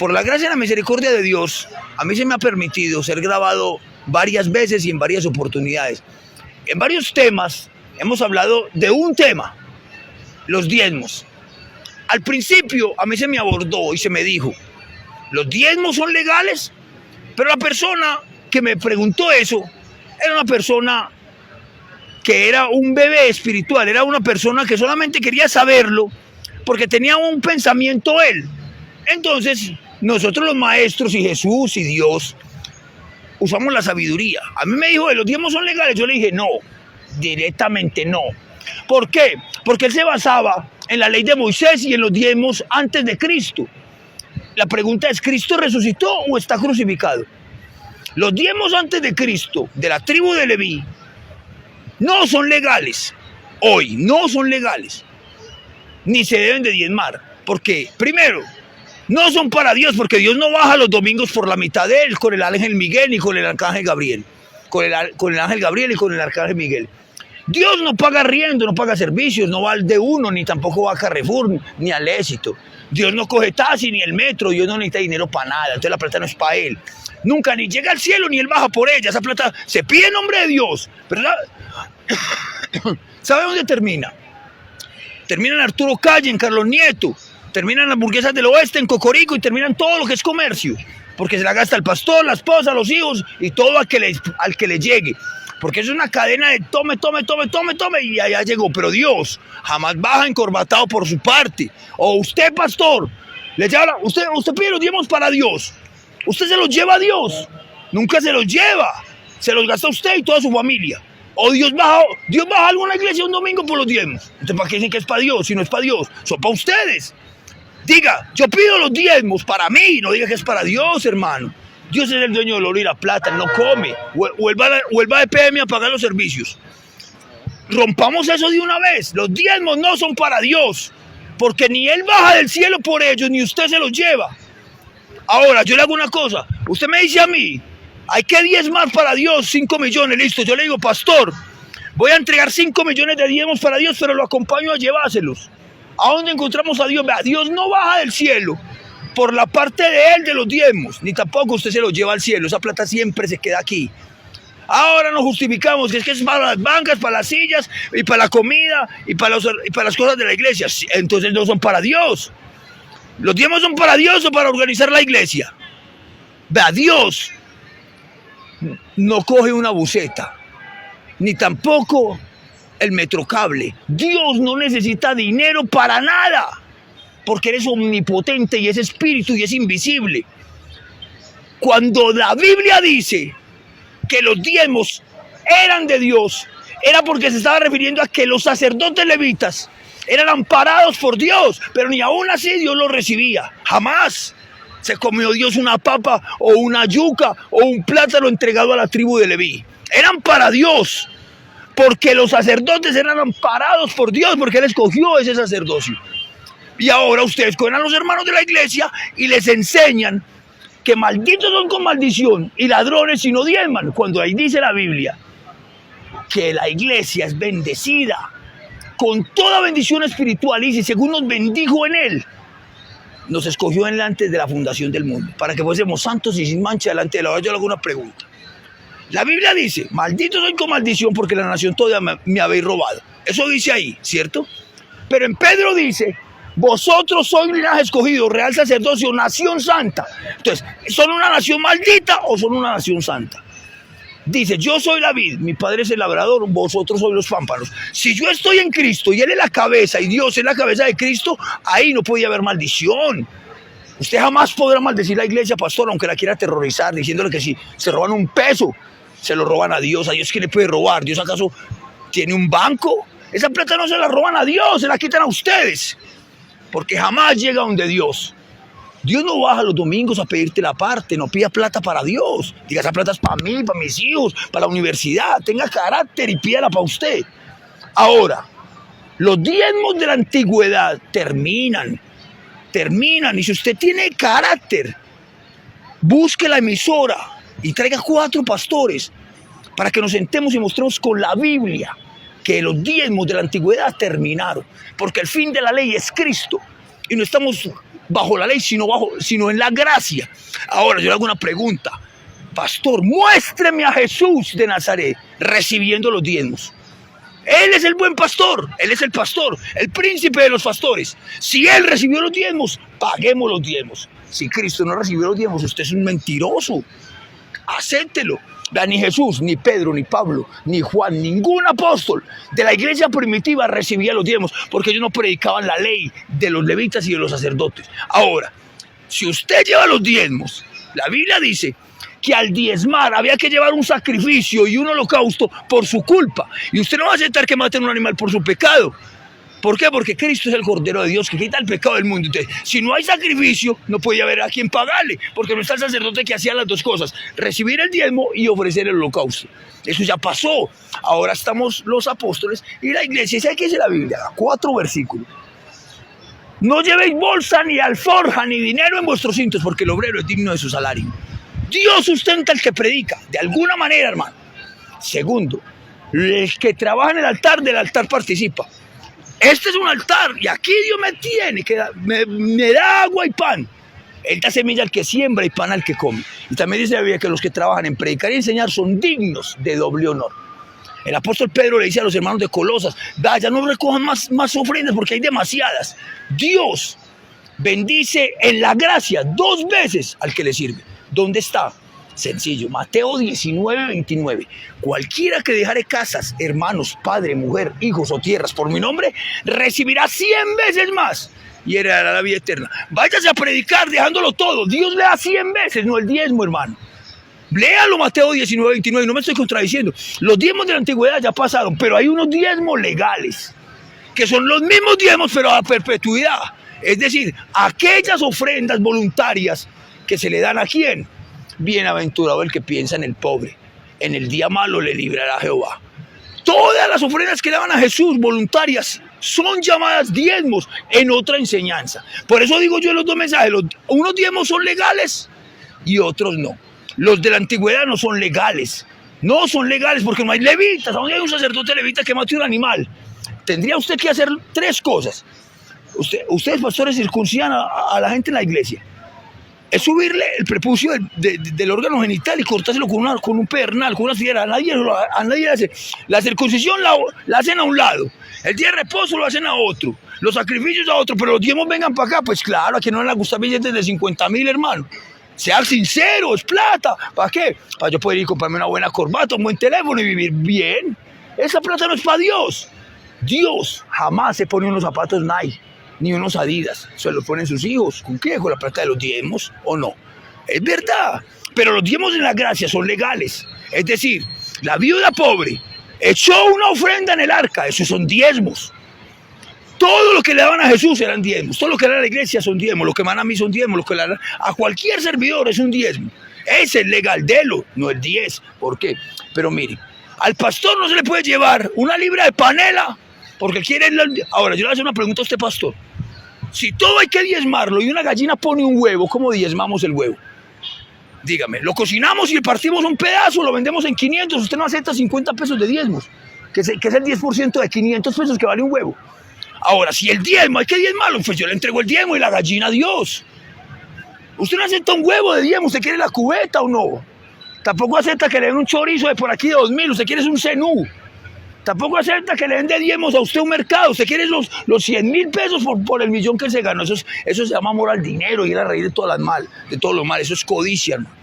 por la gracia y la misericordia de Dios, a mí se me ha permitido ser grabado varias veces y en varias oportunidades. En varios temas hemos hablado de un tema, los diezmos. Al principio a mí se me abordó y se me dijo, ¿los diezmos son legales? Pero la persona que me preguntó eso era una persona que era un bebé espiritual, era una persona que solamente quería saberlo porque tenía un pensamiento él. Entonces, nosotros los maestros y Jesús y Dios usamos la sabiduría. A mí me dijo, ¿los diezmos son legales? Yo le dije, no, directamente no. ¿Por qué? Porque él se basaba en la ley de Moisés y en los diezmos antes de Cristo. La pregunta es, ¿Cristo resucitó o está crucificado? Los diezmos antes de Cristo, de la tribu de Leví, no son legales. Hoy no son legales. Ni se deben de diezmar. Porque, primero, no son para Dios, porque Dios no baja los domingos por la mitad de él con el ángel Miguel ni con el arcángel Gabriel. Con el ángel Gabriel y con el arcángel Miguel. Dios no paga arriendo, no paga servicios, no va al de uno, ni tampoco va a Carrefour, ni al Éxito. Dios no coge taxi ni el metro, Dios no necesita dinero para nada, entonces la plata no es para él. Nunca ni llega al cielo ni él baja por ella, esa plata se pide en nombre de Dios, ¿verdad? ¿Sabe dónde termina? Termina en Arturo Calle, en Carlos Nieto, terminan las hamburguesas del oeste, en Cocorico, y terminan todo lo que es comercio, porque se la gasta el pastor, la esposa, los hijos y todo al que le llegue. Porque es una cadena de tome, y allá llegó. Pero Dios jamás baja encorbatado por su parte. O usted, pastor, usted pide los diezmos para Dios. Usted se los lleva a Dios. Nunca se los lleva. Se los gasta usted y toda su familia. O Dios baja a alguna iglesia un domingo por los diezmos. Entonces, ¿para qué dicen que es para Dios? Si no es para Dios, son para ustedes. Diga, yo pido los diezmos para mí. No diga que es para Dios, hermano. Dios es el dueño del oro y la plata, él no come. O él va de PM a pagar los servicios. Rompamos eso de una vez. Los diezmos no son para Dios, porque ni él baja del cielo por ellos, ni usted se los lleva. Ahora, yo le hago una cosa. Usted me dice a mí, hay que diezmar para Dios, 5 millones, listo. Yo le digo, pastor, voy a entregar 5 millones de diezmos para Dios, pero lo acompaño a llevárselos. ¿A dónde encontramos a Dios? Vea, Dios no baja del cielo por la parte de él de los diezmos, ni tampoco usted se los lleva al cielo, esa plata siempre se queda aquí. Ahora nos justificamos que es para las bancas, para las sillas, y para la comida, y para las cosas de la iglesia. Entonces no son para Dios. ¿Los diezmos son para Dios o para organizar la iglesia? Vea, Dios no coge una buceta, ni tampoco el metrocable. Dios no necesita dinero para nada, porque eres omnipotente y es espíritu y es invisible. Cuando la Biblia dice que los diezmos eran de Dios, era porque se estaba refiriendo a que los sacerdotes levitas eran amparados por Dios, pero ni aún así Dios los recibía. Jamás se comió Dios una papa o una yuca o un plátano entregado a la tribu de Leví. Eran para Dios, porque los sacerdotes eran amparados por Dios, porque Él escogió ese sacerdocio. Y ahora ustedes cogen a los hermanos de la iglesia y les enseñan que malditos son con maldición y ladrones si no diezman, cuando ahí dice la Biblia que la iglesia es bendecida con toda bendición espiritual, y según nos bendijo en él, nos escogió en él antes de la fundación del mundo, para que fuésemos santos y sin mancha delante de la hora. Yo le hago una pregunta. La Biblia dice, malditos soy con maldición porque la nación toda me habéis robado. Eso dice ahí, ¿cierto? Pero en Pedro dice, vosotros sois linaje escogido, real sacerdocio, nación santa. Entonces, ¿son una nación maldita o son una nación santa? Dice, yo soy la vid, mi padre es el labrador, vosotros sois los pámpanos. Si yo estoy en Cristo y Él es la cabeza y Dios es la cabeza de Cristo, ahí no puede haber maldición. Usted jamás podrá maldecir a la iglesia, pastor, aunque la quiera aterrorizar, diciéndole que si se roban un peso, se lo roban a Dios. ¿A Dios qué le puede robar? ¿Dios acaso tiene un banco? Esa plata no se la roban a Dios, se la quitan a ustedes. Porque jamás llega donde Dios. Dios no baja los domingos a pedirte la parte, no pida plata para Dios. Diga, esa plata es para mí, para mis hijos, para la universidad. Tenga carácter y pídala para usted. Ahora, los diezmos de la antigüedad terminan. Y si usted tiene carácter, busque la emisora y traiga 4 pastores para que nos sentemos y mostremos con la Biblia que los diezmos de la antigüedad terminaron, porque el fin de la ley es Cristo y no estamos bajo la ley, sino en la gracia. Ahora yo le hago una pregunta. Pastor, muéstreme a Jesús de Nazaret recibiendo los diezmos. Él es el buen pastor, Él es el pastor, el príncipe de los pastores. Si Él recibió los diezmos, paguemos los diezmos. Si Cristo no recibió los diezmos, usted es un mentiroso. Acéptelo. Ni Jesús, ni Pedro, ni Pablo, ni Juan, ningún apóstol de la iglesia primitiva recibía los diezmos, porque ellos no predicaban la ley de los levitas y de los sacerdotes. Ahora, si usted lleva los diezmos, la Biblia dice que al diezmar había que llevar un sacrificio y un holocausto por su culpa. Y usted no va a aceptar que maten un animal por su pecado. ¿Por qué? Porque Cristo es el Cordero de Dios que quita el pecado del mundo. Entonces, si no hay sacrificio, no puede haber a quien pagarle, porque no está el sacerdote que hacía las dos cosas, recibir el diezmo y ofrecer el holocausto. Eso ya pasó. Ahora estamos los apóstoles y la iglesia. ¿Sabe qué dice la Biblia? 4 versículos. No llevéis bolsa, ni alforja, ni dinero en vuestros cintos, porque el obrero es digno de su salario. Dios sustenta al que predica, de alguna manera, hermano. Segundo, el que trabaja en el altar, del altar participa. Este es un altar y aquí Dios me tiene, que me da agua y pan. Él da semilla al que siembra y pan al que come. Y también dice la Biblia que los que trabajan en predicar y enseñar son dignos de doble honor. El apóstol Pedro le dice a los hermanos de Colosas, vaya, no recojan más ofrendas porque hay demasiadas. Dios bendice en la gracia 2 veces al que le sirve. ¿Dónde está? Sencillo, Mateo 19:29. Cualquiera que dejare casas, hermanos, padre, mujer, hijos o tierras por mi nombre, recibirá 100 veces más y heredará la vida eterna. Váyase a predicar dejándolo todo. Dios le da 100 veces, no el diezmo, hermano. Léalo, Mateo 19:29, no me estoy contradiciendo. Los diezmos de la antigüedad ya pasaron, pero hay unos diezmos legales, que son los mismos diezmos, pero a perpetuidad. Es decir, aquellas ofrendas voluntarias que se le dan a ¿quién? Bienaventurado el que piensa en el pobre, en el día malo le librará Jehová. Todas las ofrendas que le daban a Jesús voluntarias son llamadas diezmos en otra enseñanza. Por eso digo yo en los 2 mensajes, unos diezmos son legales y otros no. Los de la antigüedad no son legales. No son legales porque no hay levitas. Aún hay un sacerdote levita que mate un animal. Tendría usted que hacer 3 cosas. Ustedes, pastores, circuncidan a la gente en la iglesia. Es subirle el prepucio del órgano genital y cortárselo con un pernal, con una sierra. A nadie le hace. La circuncisión la hacen a un lado. El día de reposo lo hacen a otro. Los sacrificios a otro. Pero los diezmos vengan para acá. Pues claro, a quien no le gusta billetes de 50,000, hermano. Sea sincero, es plata. ¿Para qué? Para yo poder ir a comprarme una buena corbata, un buen teléfono y vivir bien. Esa plata no es para Dios. Dios jamás se pone unos zapatos Nike, ni unos Adidas. Se los ponen sus hijos. ¿Con qué? ¿Con la plata de los diezmos o no? Es verdad. Pero los diezmos en la gracia son legales. Es decir, la viuda pobre echó una ofrenda en el arca. Esos son diezmos. Todo lo que le daban a Jesús eran diezmos. Todo lo que le dan a la iglesia son diezmos. Lo que van a mí son diezmos. Lo que le dan a cualquier servidor es un diezmo. Ese es legal, delo, no el 10. ¿Por qué? Pero mire, al pastor no se le puede llevar una libra de panela porque quiere... Ahora, yo le voy a hacer una pregunta a usted, pastor. Si todo hay que diezmarlo y una gallina pone un huevo, ¿cómo diezmamos el huevo? Dígame, lo cocinamos y le partimos un pedazo, lo vendemos en 500, usted no acepta 50 pesos de diezmos, que es el 10% de 500 pesos que vale un huevo. Ahora, si el diezmo hay que diezmarlo, pues yo le entrego el diezmo y la gallina a Dios. Usted no acepta un huevo de diezmo, ¿usted quiere la cubeta o no? Tampoco acepta que le den un chorizo de por aquí de 2,000, usted quiere un cenú. Tampoco acepta que le den de diezmos a usted un mercado, usted quiere los 100,000 pesos por el millón que se ganó. Eso se llama amor al dinero y es la raíz de todas las mal, de todo lo mal, eso es codicia, hermano.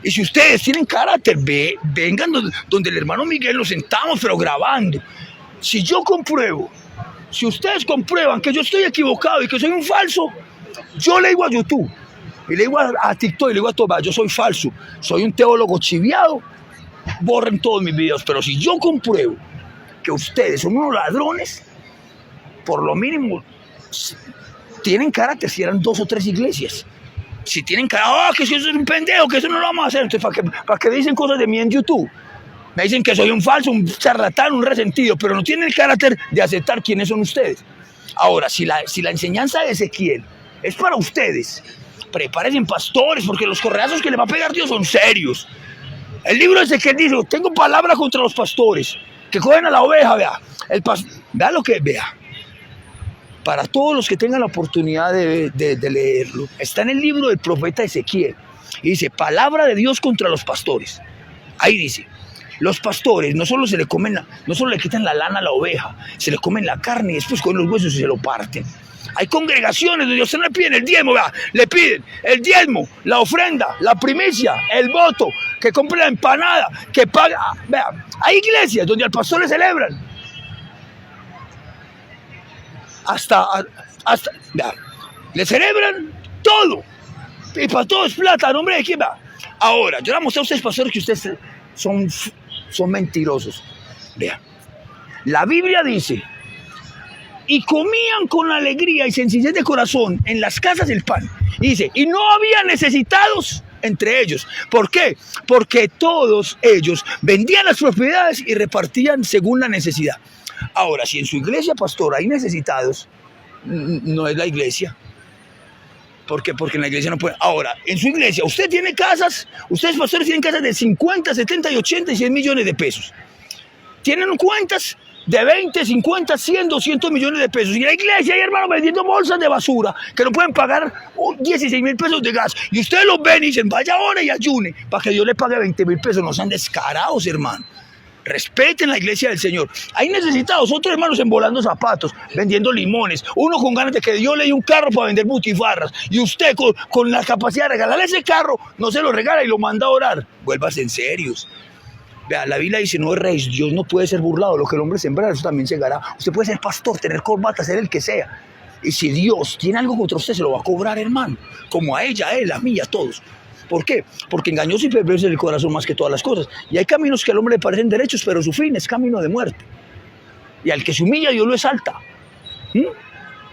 Y si ustedes tienen carácter, vengan donde el hermano Miguel, nos sentamos, pero grabando. Si yo compruebo, si ustedes comprueban que yo estoy equivocado y que soy un falso, yo le digo a YouTube, y le digo a TikTok, y le digo a todo, yo soy falso, soy un teólogo chiviado, borren todos mis videos. Pero si yo compruebo que ustedes son unos ladrones, por lo mínimo tienen carácter, si eran 2 o 3 iglesias. Si tienen carácter, que eso es un pendejo, que eso no lo vamos a hacer. Entonces, ¿para qué dicen cosas de mí en YouTube? Me dicen que soy un falso, un charlatán, un resentido, pero no tienen el carácter de aceptar quiénes son ustedes. Ahora, si la enseñanza de Ezequiel es para ustedes, prepárense, pastores, porque los correazos que le va a pegar Dios son serios. El libro de Ezequiel dice, tengo palabra contra los pastores, que cogen a la oveja, vea. Vea lo que vea. para todos los que tengan la oportunidad de leerlo, está en el libro del profeta Ezequiel. Y dice, palabra de Dios contra los pastores. Ahí dice, los pastores no solo no solo le quitan la lana a la oveja, se le comen la carne y después con los huesos se lo parten. Hay congregaciones donde ustedes le piden el diezmo, ¿verdad? Le piden el diezmo, la ofrenda, la primicia, el voto, que compre la empanada, que paga. Vean, hay iglesias donde al pastor le celebran. Hasta vean, le celebran todo. Y para todo es plata, nombre de quién va. Ahora, yo le voy a mostrar a ustedes, pastores, que ustedes son mentirosos. Vean, la Biblia dice, y comían con alegría y sencillez de corazón en las casas el pan. Y dice, y no había necesitados entre ellos. ¿Por qué? Porque todos ellos vendían las propiedades y repartían según la necesidad. Ahora, si en su iglesia, pastor, hay necesitados, no es la iglesia. ¿Por qué? Porque en la iglesia no puede. Ahora, en su iglesia, usted tiene casas, ustedes pastores tienen casas de 50, 70 y 80 y 100 millones de pesos. Tienen cuentas de 20, 50, 100, 200 millones de pesos. Y en la iglesia hay hermanos vendiendo bolsas de basura que no pueden pagar 16,000 pesos de gas. Y ustedes los ven y dicen, vaya ahora y ayune para que Dios le pague 20,000 pesos. No sean descarados, hermano. Respeten la iglesia del Señor. Hay necesitados, otros hermanos envolando zapatos, vendiendo limones, uno con ganas de que Dios le dé un carro para vender butifarras, y usted con la capacidad de regalarle ese carro, no se lo regala y lo manda a orar. Vuélvase en serios. Vea, la Biblia dice, no erréis, Dios no puede ser burlado, lo que el hombre sembrar, eso también segará. Usted puede ser pastor, tener corbata, ser el que sea, y si Dios tiene algo contra usted, se lo va a cobrar, hermano, como a ella, a él, a mí, a todos. ¿Por qué? Porque engañoso y perverso es el corazón más que todas las cosas. Y hay caminos que al hombre le parecen derechos, pero su fin es camino de muerte. Y al que se humilla, Dios lo exalta.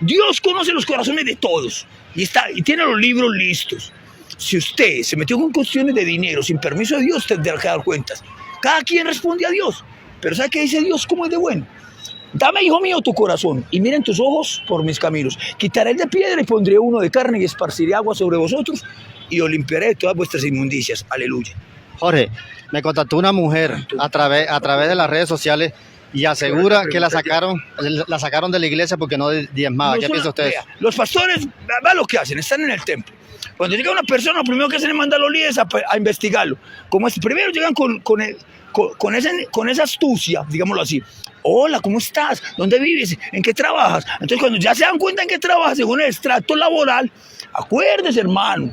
Dios conoce los corazones de todos y tiene los libros listos. Si usted se metió con cuestiones de dinero sin permiso de Dios, tendrá que dar cuentas. Cada quien responde a Dios. Pero ¿sabe qué dice Dios? ¿Cómo es de bueno? Dame, hijo mío, tu corazón, y miren tus ojos por mis caminos. Quitaré el de piedra y pondré uno de carne y esparciré agua sobre vosotros y os limpiaré de todas vuestras inmundicias. Aleluya. Jorge, me contactó una mujer a través de las redes sociales y asegura que la sacaron de la iglesia porque no diezmaba. ¿Qué piensa usted? Los pastores, vean lo que hacen, están en el templo. Cuando llega una persona, lo primero que hacen es mandar a los líderes a investigarlo. Como es, primero llegan con esa astucia, digámoslo así. Hola, ¿cómo estás? ¿Dónde vives? ¿En qué trabajas? Entonces, cuando ya se dan cuenta en qué trabajas, según el extracto laboral, acuérdese, hermano,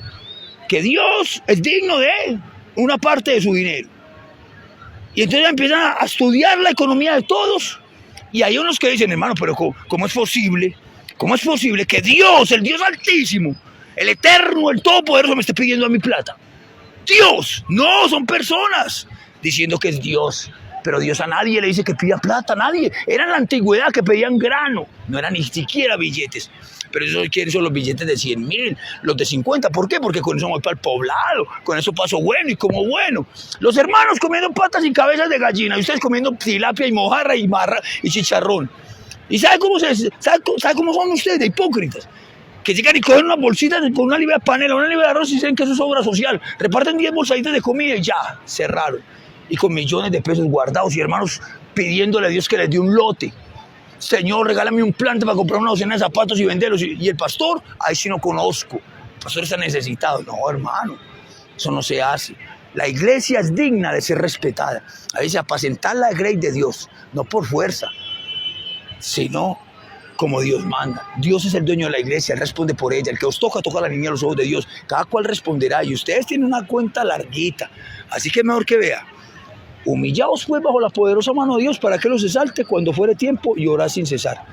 que Dios es digno de una parte de su dinero. Y entonces empiezan a estudiar la economía de todos. Y hay unos que dicen, hermano, pero ¿cómo es posible? ¿Cómo es posible que Dios, el Dios altísimo, el eterno, el todopoderoso, me esté pidiendo a mi plata? Dios, no, son personas diciendo que es Dios. Pero Dios a nadie le dice que pida plata, a nadie. Era en la antigüedad que pedían grano, no eran ni siquiera billetes. Pero eso quieren son los billetes de 100,000, los de 50. ¿Por qué? Porque con eso voy para el poblado, con eso paso bueno y como bueno. Los hermanos comiendo patas y cabezas de gallina, y ustedes comiendo tilapia y mojarra y marra y chicharrón. ¿Y sabe cómo son ustedes de hipócritas? Que llegan y cogen unas bolsitas con una libra de panela, una libra de arroz y dicen que eso es obra social. Reparten 10 bolsaditas de comida y ya, cerraron. Y con millones de pesos guardados y hermanos pidiéndole a Dios que les dé un lote. Señor, regálame un plante para comprar una docena de zapatos y venderlos. Y el pastor, ahí sí no conozco. El pastor está necesitado. No, hermano, eso no se hace. La iglesia es digna de ser respetada. Ahí dice, apacentar la grey de Dios, no por fuerza, sino como Dios manda. Dios es el dueño de la iglesia, Él responde por ella. El que os toca la niña a los ojos de Dios. Cada cual responderá. Y ustedes tienen una cuenta larguita. Así que mejor que vea. Humillaos pues bajo la poderosa mano de Dios para que los exalte cuando fuere tiempo y orad sin cesar.